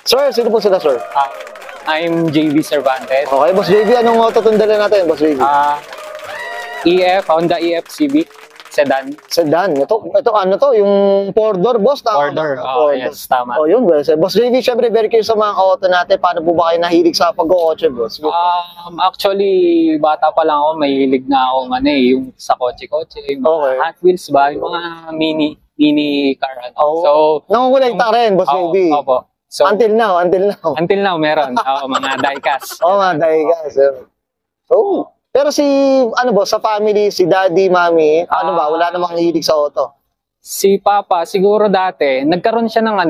Sir, sino po sila, sir? I'm JV Cervantes. Okay, Boss JV, anong auto itong dala natin, Boss JV? Honda EF CB sedan. Sedan. Ito ano to? Yung 4-door, boss? Order. Yes, tama. Yun, boss. Boss JV, syempre, very curious sa mga auto natin. Paano po ba kayo nahilig sa pag-kotse, boss? Actually, bata pa lang ako, mahilig na ako yung sa kotse-kotse, yung mga Hot Wheels ba, yung mga mini car. So, nangungulikta rin, Boss JV. Opo. So, until now. Until now, meron. Mga diecast. Mga diecast. So, pero si, boss, sa family, si daddy, mommy, wala namang hilig sa auto? Si Papa, siguro dati, nagkaroon siya ng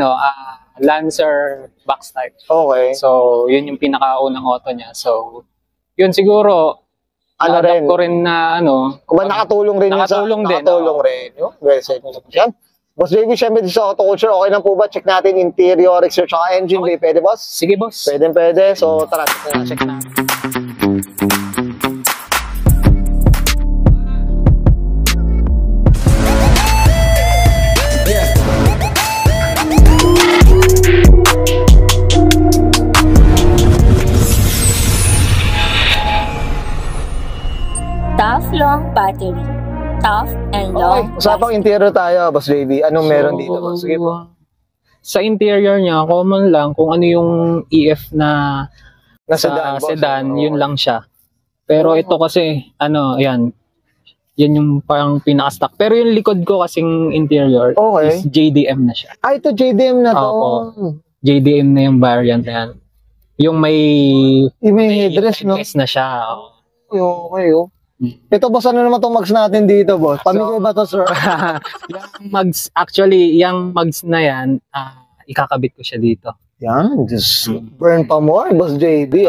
Lancer box type. Okay. So, yun yung pinakaunang auto niya. So, yun siguro, ko rin na nakatulong rin nakatulong din. Nakatulong rin. Well said. Yan. Boss JV, syempre sa auto culture, okay lang po ba? Check natin interior, exterior, tsaka engine bay. Pwede, boss? Sige, boss. Pwede. So, tara, check natin. Tough long battery. Tough and long. Okay, usapang interior tayo, Boss JV. Anong meron dito, boss? Sige po. Sa interior niya, common lang kung ano yung EF na sedan, yun lang siya. Pero ito kasi, yan yung parang pinaka-stock. Pero yung likod ko kasing interior is JDM na siya. Ito JDM na to. Opo. JDM na yung variant na yan. Yung may headrest, no? na siya. Okay. Ito, boss, ano naman itong mags natin dito, boss? Pamigay ba to, sir? Yung mags, yung mags na yan, ikakabit ko siya dito. Yan, just burn pa more, Boss JB,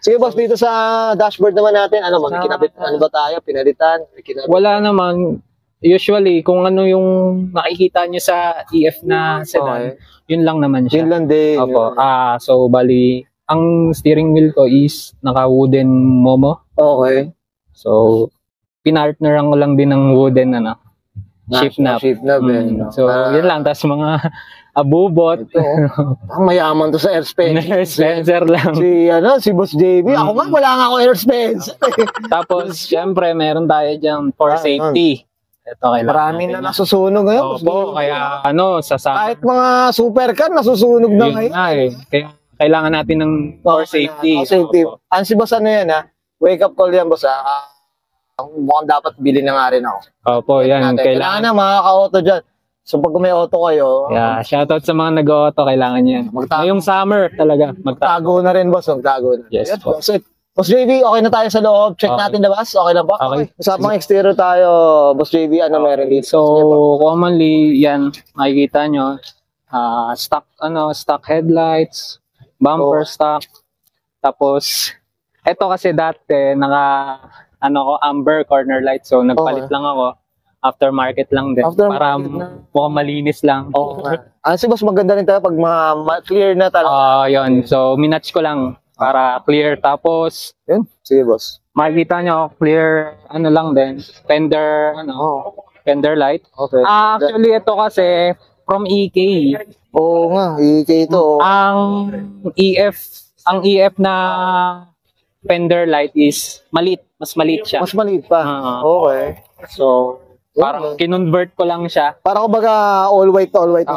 Sige, boss, dito sa dashboard naman natin, kinabit, ba tayo? Pinalitan? Wala naman. Usually, kung ano yung nakikita nyo sa EF na sedan, yun lang naman siya. Yun lang din. Opo. So, bali, ang steering wheel ko is naka-wooden Momo. Okay. So, pinartneran ko lang din ng wooden shift knob. So, yun lang. Tapos mga abubot. Ang mayaman to sa air Spencer. Spencer lang. Si Boss JB. Ako nga, wala nga ako air Spencer. Tapos, syempre, meron tayo dyan for safety. Ito, marami na nasusunog ngayon. Opo, kaya kahit mga supercar, nasusunog na ngayon. Kaya kailangan natin ng for safety. Ang si Boss yan, wake up call yan, boss. Mukhang dapat bilhin na nga rin ako. Opo, yan. Kailangan na makaka-auto dyan. So pag may auto kayo, shoutout sa mga nag-auto, kailangan yan. Ngayong summer talaga. Magtago na rin, boss. Magtago na. Yes, po. Boss JV, okay na tayo sa loob. Check natin labas. Okay lang ba? Okay. Usapang exterior tayo, Boss JV. Ano meron dito? So, commonly, yan, makikita nyo, stock headlights, bumper stock. Tapos, ito kasi dati, amber corner light. So, nagpalit lang ako. Aftermarket lang din. Para mukhang malinis lang. Si boss, maganda rin tayo pag clear na talaga. Yun. So, minatch ko lang para clear. Tapos, yun. Sige, boss. Makikita nyo, clear, lang din. Fender light. Okay. Actually, ito kasi, from EK. Oo nga, EK ito. Ang EF na fender light is maliit. Mas maliit siya. Mas maliit pa. Okay. So, parang kinonvert ko lang siya. Para kumbaga all white. All white.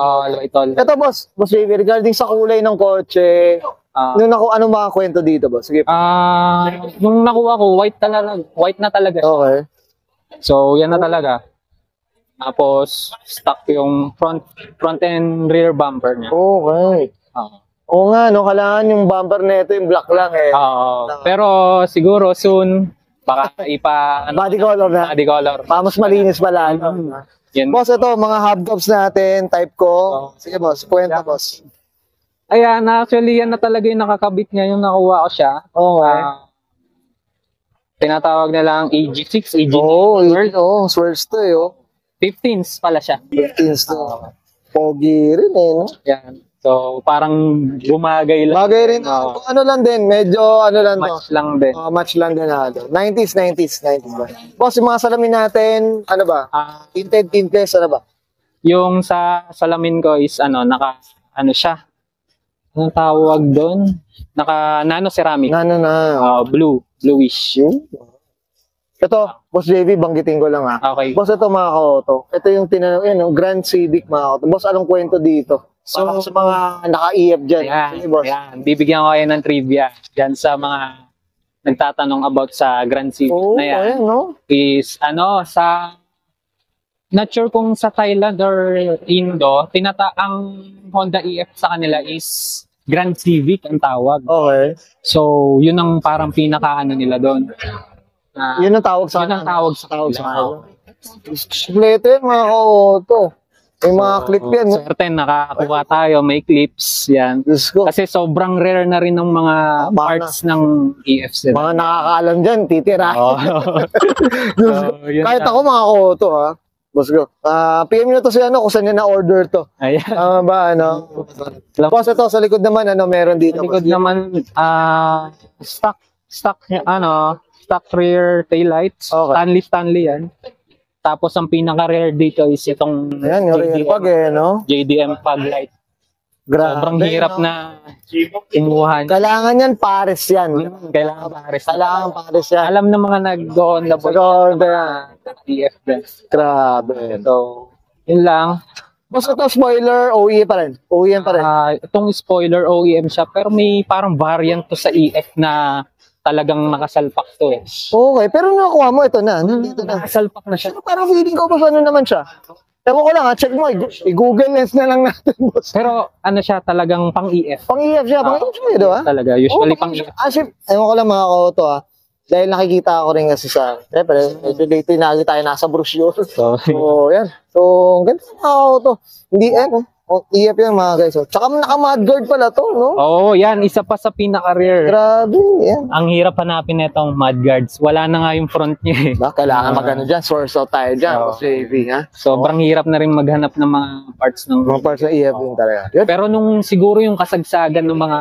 Ito, boss JV, regarding sa kulay ng kotse, ano mga kwento dito, boss? Sige. Nung nakuha ko, white na talaga siya. Okay. So, yan na talaga. Tapos, stock yung front and rear bumper niya. Okay. Oo nga, kailangan yung bumper na ito, yung black lang Pero siguro soon, baka body color na. Body color. Mas malinis pala. Boss, ito, mga hubcaps natin, type ko. Sige, boss, kwenta, boss. Ayan, actually, yan na talaga yung nakakabit niya, yung nakuha ko siya. Okay. Tinatawag na lang AG6, AG6. Swerves to 15s pala siya. 15s to. Pogi rin no? Yan. So, parang bumagay lang. Bagay rin. Lang din, medyo match lang din. Match lang din 90s ba? Boss, yung mga salamin natin, tinted, tintless, ba? Yung sa salamin ko is, siya, Anong tawag doon? Nano ceramic. Nano na. Bluish. Ito, Boss JV, banggitin ko lang Okay. Boss, ito mga ka-auto. Ito yung tinanong, Grand Civic mga ka-auto. Boss, anong kwento dito? So, Para sa mga naka-EF dyan. Ayan, Sige, boss. ayan. Bibigyan ko kayo ng trivia dyan sa mga nagtatanong about sa Grand Civic Oo, na yan. ayan, no? Is, not sure kung sa Thailand or Indo, ang Honda EF sa kanila is Grand Civic ang tawag. Okay. So, yun ang parang pinaka-ano nila doon. Yun ang tawag sa Yun ang tawag sa kanila. Kompleto yan, mga ka-auto. May mga clip yan. No? Swerte, nakakuha tayo, may clips, yan. Diyos ko. Kasi sobrang rare na rin ng mga parts ng EF sila. Mga nakakaalam dyan, titira. Oh. So, yun Kahit na. ako mga ka-auto, ha? Boss ko. PM nyo to si kung saan nyo na-order to. Ayan. Tama ba, Boss, ito, sa likod naman, meron dito. Likod naman, stock rear taillights. Okay. Stanley yan. Tapos ang pinaka-rare dito is itong Ayan, yung rear pag no? JDM fog light. Grabe. Sobrang hirap no? na imuhan. Kailangan yan, pares yan. Kailangan pares. Kailangan pares yan. Alam ng mga nag-go on the board. DF best. Grabe. So, yun lang. Boss, ito spoiler, OEM pa rin. OEM pa rin. Itong spoiler OEM siya, pero may parang variant to sa EF na talagang nakasalpak to eh. Okay, pero nakuha mo, ito na. Nandito na. Nakasalpak na siya. Pero parang feeling ko, boss, ano naman siya? Ewan ko lang, check mo. I-Google Lens na lang natin, boss. Pero ano siya, talagang pang EF. Pang-EF siya, pang-EF siya, di ba? Talaga, usually pang EF. Ewan ko lang mga ka-auto, dahil nakikita ko rin kasi sa, pero medyo late na tayo nasa brochure. So, Yan. So, ganda mga ka-auto. Hindi, EF yan mga guys. Tsaka naka-mudguard pala to, no? Oo, yan. Isa pa sa pinaka-rare. Grabe, yan. Ang hirap hanapin nitong mudguards. Wala na nga yung front niya eh. Kailangan magano dyan, source out tayo dyan. Saving, ha? Sobrang hirap na rin maghanap ng mga parts ng... Mga parts ng EF din talaga. Yun. Pero nung siguro yung kasagsagan ng mga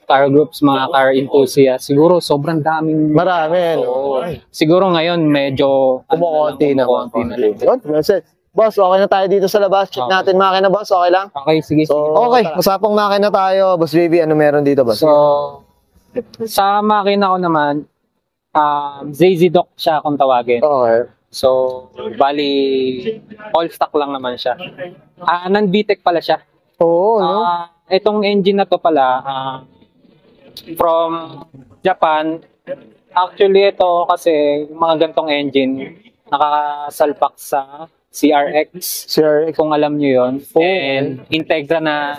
car groups, mga car enthusiasts, siguro sobrang daming... Marami, no? Siguro ngayon medyo... Kumukonti na. Yun, that's it. Boss, okay na tayo dito sa labas. Check natin makina, boss. Okay lang? Okay, sige. So, okay. Usapang makina tayo. Boss JV, ano meron dito, boss? So, sa makina ko naman, ZZ-Dock siya kung tawagin. Okay. So, bali, all stock lang naman siya. Non-VTEC pala siya. Oo, no? Itong engine na to pala, from Japan. Actually, ito kasi mga gantong engine, nakasalpak sa CRX. CRX. Kung alam nyo yun. And Integra na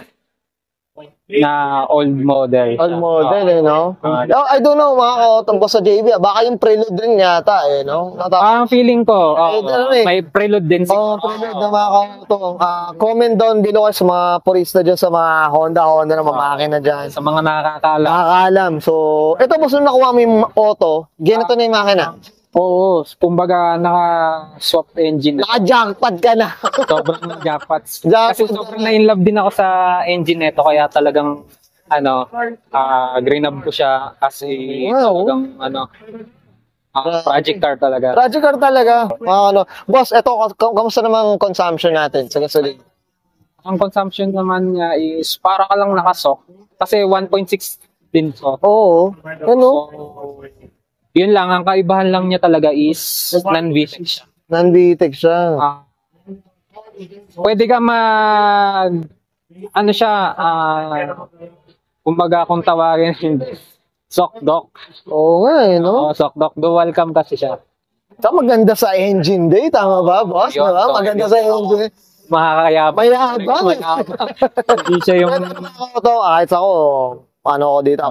old model. Old model, no? I don't know, mga ka-auto sa JV. Baka yung prelude rin yata, no? Ang feeling ko, eh. may prelude din Prelude na mga ka-auto. Comment down below kayo sa mga purista dyan, sa mga Honda na mamakina dyan. sa mga nakakaalam. Nakakaalam. So, ito boss, nung nakuha mo yung auto, ganito na yung makina. Oo, kumbaga naka-swap engine. Naka-jackpot ka na. Sobrang jackpot. Jackpot. Kasi sobrang na-inlove din ako sa engine nito, kaya talagang greenab ko siya as a talagang project car talaga. Project car talaga. Boss, ito, kamusta naman consumption natin sa gasoline? Ang consumption naman niya is para ka lang nakasok. Kasi 1.6 din so. Oo. Ano? So, yun lang, ang kaibahan lang niya talaga is non-VTEC siya. Non-VTEC siya. Pwede ka kumbaga kung tawagin, SOCDOC. Oo nga no? SOCDOC, dual cam kasi siya. Saka maganda sa engine day, tama ba, boss? Yun, Diba? Maganda sa engine day. Makakayabang. Mayabang. Hindi siya yung... Kahit ako, ako dito.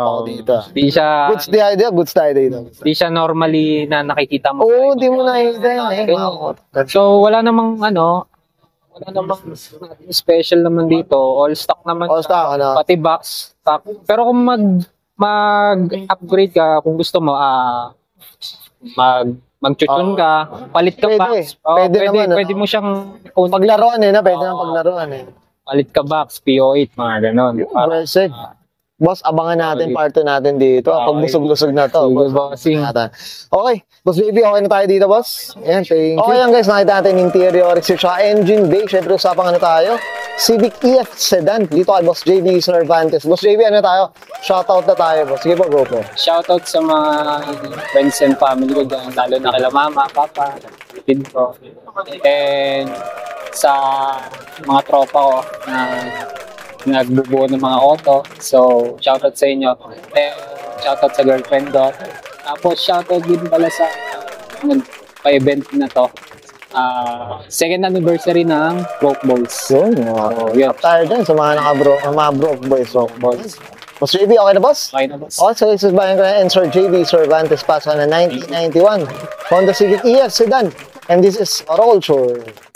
Hindi siya... Goods the idea, goods the idea. Hindi siya normally na nakikita mo. Oo, hindi mo nakikita yun. So, wala namang special naman dito. All stock naman. All stock, Pati box. Pero kung mag-upgrade ka, kung gusto mo, mag-chuchun ka, palit ka box. Pwede mo siyang... Paglaruan pwede nang paglaruan Palit ka box, PO8, mga ganon. Boss, abangan natin part 2 natin dito. Pag busog-lusog na to. Bossing. Okay. Boss Baby, okay na tayo dito, boss? Ayan, thank you. Okay lang guys, nakita natin interior, exterior, engine bay. Siyempre, usapang tayo? Civic EF Sedan dito kay Boss JB Cervantes. Boss JB, ano tayo? Shoutout na tayo, boss. Sige po, go po. Shoutout sa mga friends and family ko dyan, lalo na kila mama, papa, kid ko. And sa mga tropa ko na nagbubuo ng mga auto. So, shoutout sa inyo. And shoutout sa girlfriend ko. Tapos, shoutout din pala sa nagpa-event na to. Second anniversary ng Broke Boys. Yun, Yun. tayo dyan sa mga mga broke boys. So, Boys. Boss JB, okay na, boss? Okay na, boss. Also, this is bayan ko na and Sir JB Cervantes Paso na 1991 Honda Civic EF Sedan. And this is Auto Culture.